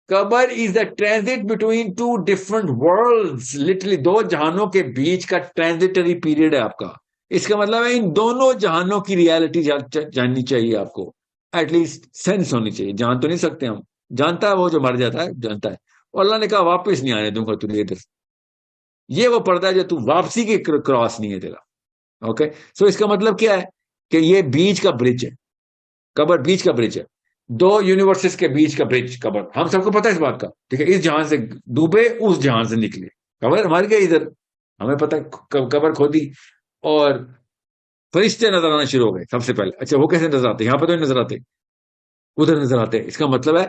قبر is the transit between two different worlds, literally دو جہانوں کے بیچ کا ٹرانزٹری پیریڈ ہے آپ کا. اس کا مطلب ہے ان دونوں جہانوں کی ریالٹی جاننی چاہیے آپ کو، ایٹ لیسٹ سینس ہونی چاہیے. جان تو نہیں سکتے ہم، جانتا ہے وہ جو مر جاتا ہے جانتا ہے. اور اللہ نے کہا واپس نہیں آنے دوں گا تجھے ادھر. یہ وہ پردہ ہے جو تو واپسی کی کراس نہیں ہے تیرا. اوکے سو اس کا مطلب کیا ہے کہ یہ بیچ کا برج ہے، قبر بیچ کا برج ہے، دو یونیورسز کے بیچ کا برج قبر. ہم سب کو پتا ہے اس بات کا، ٹھیک ہے. اس جہان سے ڈوبے اس جہان سے نکلے، قبر ہماری گئی ادھر، ہمیں پتا ہے قبر کھودی اور فرشتے نظر آنا شروع ہو گئے سب سے پہلے. اچھا وہ کیسے نظر آتے؟ یہاں پہ تو نہیں نظر آتے، ادھر نظر آتے. اس کا مطلب ہے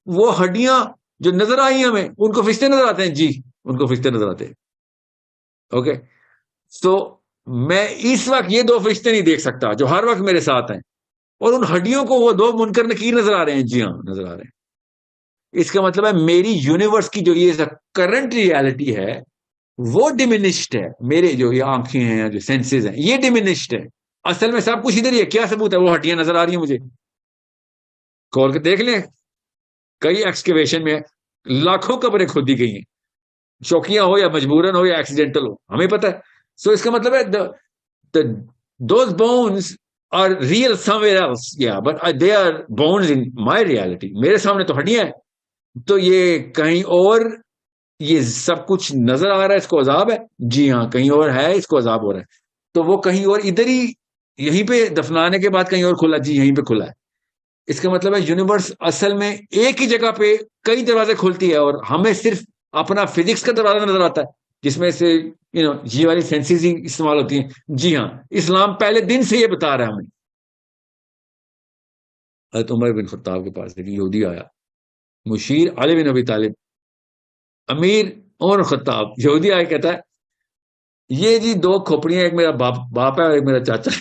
وہ ہڈیاں جو نظر آئی ہمیں ان کو فرشتے نظر آتے ہیں. جی ان کو فرشتے نظر آتے ہیں. اوکے سو میں اس وقت یہ دو فرشتے نہیں دیکھ سکتا جو ہر وقت میرے ساتھ ہیں، اور ان ہڈیوں کو وہ دو منکر نکیر نظر آ رہے ہیں. جی ہاں نظر آ رہے ہیں. اس کا مطلب ہے میری یونیورس کی جو یہ کرنٹ ریالٹی ہے وہ ڈیمینشڈ ہے. میرے جو یہ آنکھیں ہیں جو سینسز ہیں یہ ڈیمینشڈ ہے. اصل میں سب کچھ ادھر ہی ہے. کیا ثبوت ہے؟ وہ ہڈیاں نظر آ رہی ہیں مجھے. کھول کے دیکھ لیں، کئی ایکسکیویشن میں لاکھوں قبریں کھودی گئی ہیں، شوقیاں ہو یا مجبوراً ہو یا ایکسیڈنٹل ہو، ہمیں پتہ ہے. سو اس کا مطلب ہے those bones are real somewhere else, yeah, but they are bones in my reality. میرے سامنے تو ہڈیاں ہیں، تو یہ کہیں اور یہ سب کچھ نظر آ رہا ہے، اس کو عذاب ہے. جی ہاں کہیں اور ہے، اس کو عذاب ہو رہا ہے. تو وہ کہیں اور ادھر ہی یہیں پہ دفنانے کے بعد کہیں اور کھلا. جی یہیں پہ کھلا ہے. اس کا مطلب ہے یونیورس اصل میں ایک ہی جگہ پہ کئی دروازے کھولتی ہے، اور ہمیں صرف اپنا فزکس کا دروازہ نظر آتا ہے جس میں سے یہ والی سینسز ہی استعمال ہوتی ہیں. جی ہاں اسلام پہلے دن سے یہ بتا رہا ہے ہمیں. حضرت عمر بن خطاب کے پاس ایک یہودی آیا، مشیر علی بن ابی طالب، امیر عمر خطاب. یہودی آیا کہتا ہے یہ جی دو کھوپڑیاں، ایک میرا باپ ہے اور ایک میرا چاچا ہے.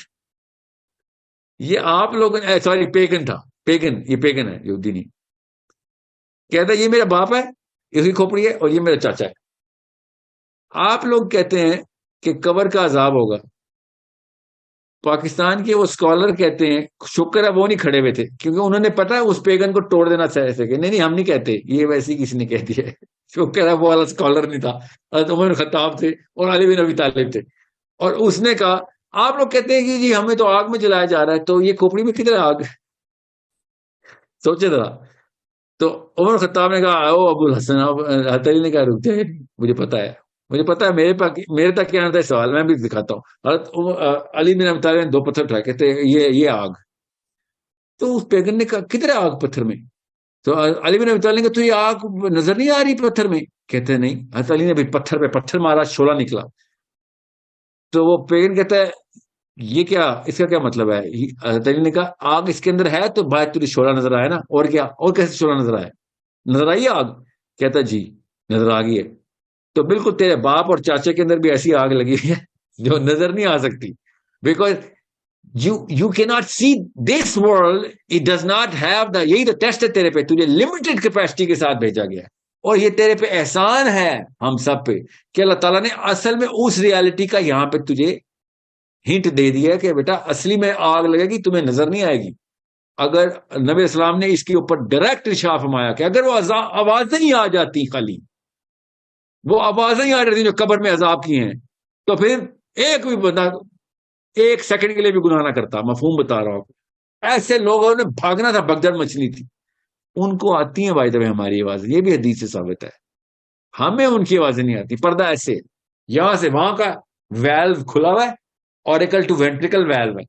یہ آپ لوگوں نے سوری پیگن تھا، پیگن، یہ پیگن ہے یہودی نہیں. کہتا ہے یہ میرا باپ ہے، اس کی کھوپڑی ہے، اور یہ میرا چاچا ہے. آپ لوگ کہتے ہیں کہ قبر کا عذاب ہوگا. پاکستان کے وہ اسکالر کہتے ہیں شکر ہے وہ نہیں کھڑے ہوئے تھے، کیونکہ انہوں نے پتا اس پیگن کو توڑ دینا چاہے سکے. نہیں ہم نہیں کہتے، یہ ویسی کسی نے کہہ دیا ہے. شکر ہے وہ والا اسکالر نہیں تھا، حضرت عمر خطاب تھے اور علی بن ابی طالب تھے. اور اس نے کہا آپ لوگ کہتے ہیں کہ جی ہمیں تو آگ میں جلایا جا رہا ہے، تو یہ کھوپڑی میں کدھر آگ؟ سوچے ذرا. تو عمر خطاب نے کہا او ابو الحسن، حضرت علی نے کہا رک جائے، مجھے پتا ہے میرے تک کیا آتا ہے سوال، میں بھی دکھاتا ہوں. حضرت علی بن ابی طالب نے دو پتھر اٹھائے، کہتے یہ آگ. تو اس پیغمبر نے کہا کدھر ہے آگ پتھر میں؟ تو علی بن ابی طالب نے کہا تو یہ آگ نظر نہیں آ رہی پتھر میں؟ کہتے نہیں. حضرت علی نے بھی پتھر پہ پتھر مارا، شعلہ نکلا. تو وہ پیغمبر کہتا ہے یہ کیا، اس کا کیا مطلب ہے؟ حضرت علی نے کہا آگ اس کے اندر ہے تو باہر تجھے شعلہ نظر آیا نا، اور کیا، اور کیسے شعلہ نظر آیا؟ نظر آئی آگ؟ کہتا جی نظر آ گئی ہے. تو بالکل تیرے باپ اور چاچے کے اندر بھی ایسی آگ لگی ہوئی ہے جو نظر نہیں آ سکتی، because you cannot see this world, it does not have the، یہی تو ٹیسٹ ہے تیرے پہ، تجھے لمیٹڈ کیپیسٹی کے ساتھ بھیجا گیا ہے. اور یہ تیرے پہ احسان ہے ہم سب پہ کہ اللہ تعالیٰ نے اصل میں اس ریالٹی کا یہاں پہ تجھے ہنٹ دے دیا کہ بیٹا اصلی میں آگ لگے گی، تمہیں نظر نہیں آئے گی. اگر نبی اسلام نے اس کے اوپر ڈائریکٹ ارشاد فرمایا کہ اگر وہ آوازیں ہی آ جاتی، خالی وہ آوازیں ہی آ جاتی جو قبر میں عذاب کی ہیں، تو پھر ایک بھی بندہ ایک سیکنڈ کے لیے بھی گناہ نہ کرتا. مفہوم بتا رہا ہوں. ایسے لوگوں نے بھاگنا تھا، بگدڑ مچھلی تھی. ان کو آتی ہیں بھائی ہماری آوازیں، یہ بھی حدیث سے ثابت ہے. ہمیں ان کی آوازیں نہیں آتی. پردہ ایسے یہاں سے وہاں کا ویلو کھلا ہوا ہے، اوریکل ٹو وینٹریکل ویلو ہے،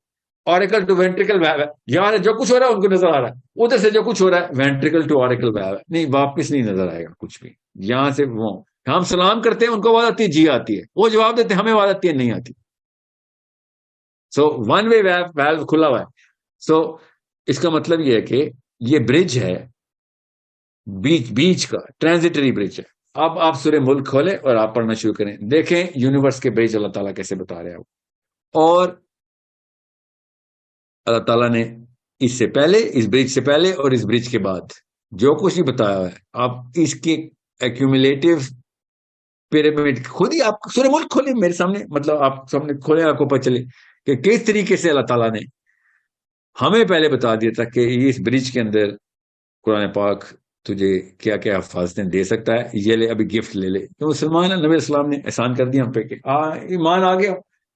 اوریکل ٹو وینٹریکل ویلو ہے. یہاں سے جو کچھ ہو رہا ہے ان کو نظر آ رہا ہے، ادھر سے جو کچھ ہو رہا ہے وینٹریکل ٹو اوریکل ویلو ہے. نہیں واپس نہیں نظر آئے گا کچھ بھی. یہاں سے وہ ہم سلام کرتے ہیں ان کو آواز آتی ہے، جی آتی ہے. وہ جواب دیتے ہیں ہمیں آواز آتی ہے، نہیں آتی. سو ون وے ویلو کھلا ہوا ہے. سو اس کا مطلب یہ ہے کہ یہ برج ہے، بیچ کا ٹرانزٹری برج ہے. اب آپ سورہ ملک کھولیں اور آپ پڑھنا شروع کریں، دیکھیں یونیورس کے برج اللہ تعالیٰ کیسے بتا رہے ہیں. اور اللہ تعالیٰ نے اس سے پہلے، اس برج سے پہلے اور اس برج کے بعد جو کچھ بھی بتایا ہوا ہے، آپ اس کے ایکومولیٹو پیرامڈ خود ہی آپ سورہ ملک کھولیں میرے سامنے، مطلب آپ سامنے کھولیں، آپ کو پتہ چلے کہ کس طریقے سے اللہ تعالیٰ نے ہمیں پہلے بتا دیا تھا کہ اس برج کے اندر قرآن پاک تجھے کیا کیا حفاظتیں دے سکتا ہے، یہ لے ابھی گفٹ لے لے. تو مسلمان ہے، نبی السلام نے احسان کر دیا ہم پہ کہ ایمان آ گیا،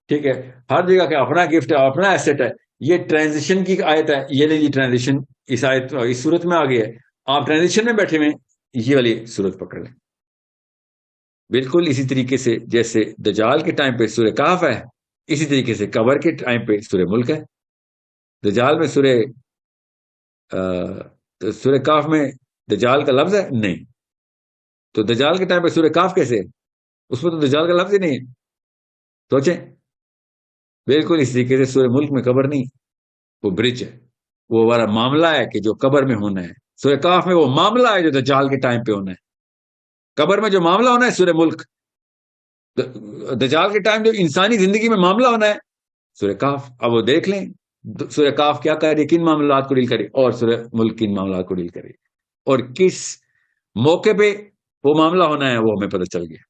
ٹھیک ہے، ہر جگہ کا اپنا گفٹ ہے، اپنا ایسٹ ہے. یہ ٹرانزیشن کی آیت ہے، یہ لے جی ٹرانزیشن اس آیت اس صورت میں آ گئی ہے. آپ ٹرانزیشن میں بیٹھے ہوئے یہ والی صورت پکڑ لیں. بالکل اسی طریقے سے جیسے دجال کے ٹائم پہ سورہ کہف ہے، اسی طریقے سے قبر کے ٹائم پہ سورہ ملک ہے. دجال میں سورہ کہف میں دجال کا لفظ ہے نہیں، تو دجال کے ٹائم پہ سورہ کہف کیسے؟ اس میں تو دجال کا لفظ ہی نہیں ہے. سوچیں. بالکل اس طریقے سے سورہ ملک میں قبر نہیں، وہ برج ہے، وہ ہمارا معاملہ ہے کہ جو قبر میں ہونا ہے. سورہ کہف میں وہ معاملہ ہے جو دجال کے ٹائم پہ ہونا ہے. قبر میں جو معاملہ ہونا ہے سورہ ملک. دجال کے ٹائم جو انسانی زندگی میں معاملہ ہونا ہے سورہ کہف. اب وہ دیکھ لیں سورہ کہف کیا کرے، کن معاملات کو ڈیل کرے، اور سورہ ملک کن معاملات کو ڈیل کرے، اور کس موقع پہ وہ معاملہ ہونا ہے وہ ہمیں پتہ چل گیا.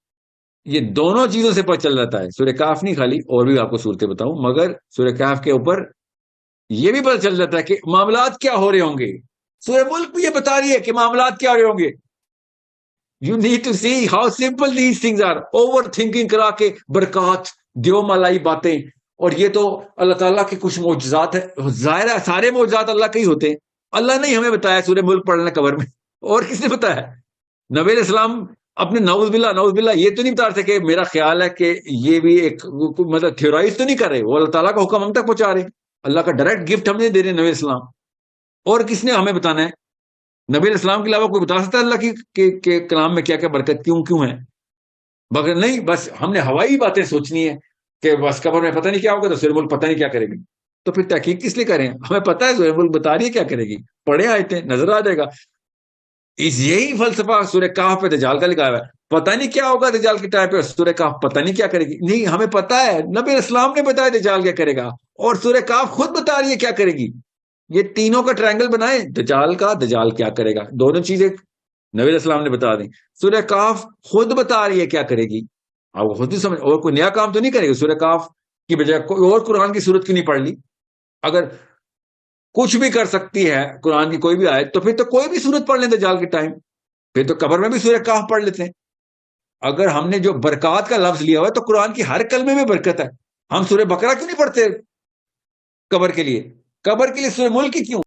یہ دونوں چیزوں سے پتہ چل جاتا ہے. سورہ کہف نہیں خالی، اور بھی آپ کو صورتیں بتاؤں، مگر سورہ کہف کے اوپر یہ بھی پتہ چل جاتا ہے کہ معاملات کیا ہو رہے ہوں گے. سورہ ملک بھی یہ بتا رہی ہے کہ معاملات کیا ہو رہے ہوں گے. You need to see how simple these things are. Overthinking کرا کے برکات دیو ملائی باتیں، اور یہ تو اللہ تعالیٰ کے کچھ معجزات ہیں. ظاہر ہے سارے معجزات اللہ کے ہی ہوتے ہیں. اللہ نے ہمیں بتایا سورہ ملک پڑھنا قبر میں، اور کس نے بتایا؟ نبی علیہ السلام اپنے نعوذ باللہ یہ تو نہیں بتا رہے کہ میرا خیال ہے کہ یہ بھی ایک مطلب تھیورائز تو نہیں کر رہے، وہ اللہ تعالیٰ کا حکم ہم تک پہنچا رہے، اللہ کا ڈائریکٹ گفٹ ہم نے دے رہے نبی علیہ السلام. اور کس نے ہمیں بتانا ہے؟ نبی علیہ السلام کے علاوہ کوئی بتا سکتا ہے اللہ کی کلام میں کیا کیا برکت کیوں ہے؟ مگر نہیں، بس ہم نے ہوائی باتیں سوچنی ہے کہ بس قبر میں پتہ نہیں کیا ہوگا تو سورہ ملک پتہ نہیں کیا کرے گی. تو پھر تحقیق کس لیے کریں؟ ہمیں پتہ ہے سورہ ملک بتا رہی ہے کیا کرے گی، پڑھے آیتیں نظر آ جائے گا. یہی فلسفہ سورہ کہف پہ دجال کا لکھا ہوا ہے. پتہ نہیں کیا ہوگا دجال کے ٹائم پہ، سورہ کہف پتہ نہیں کیا کرے گی. نہیں، ہمیں پتہ ہے، نبی علیہ السلام نے بتایا دجال کیا کرے گا، اور سورہ کہف خود بتا رہی ہے کیا کرے گی. یہ تینوں کا ٹرائنگل بنائے، دجال کیا کرے گا، دونوں چیزیں نبی علیہ السلام نے بتا دی. سورہ کہف خود بتا رہی ہے کیا کرے گی. آپ خود ہی سمجھ، اور کوئی نیا کام تو نہیں کرے گی. سورہ کہف کی بجائے کوئی اور قرآن کی صورت کیوں نہیں پڑھ لی؟ اگر کچھ بھی کر سکتی ہے قرآن کی کوئی بھی آیت، تو پھر تو کوئی بھی صورت پڑھ لیں دجال کے ٹائم. پھر تو قبر میں بھی سورہ کہف پڑھ لیتے ہیں. اگر ہم نے جو برکات کا لفظ لیا ہوا ہے تو قرآن کی ہر کلمے میں برکت ہے. ہم سورہ بقرہ کیوں نہیں پڑھتے قبر کے لیے؟ قبر کے لیے سورہ ملک کی کیوں؟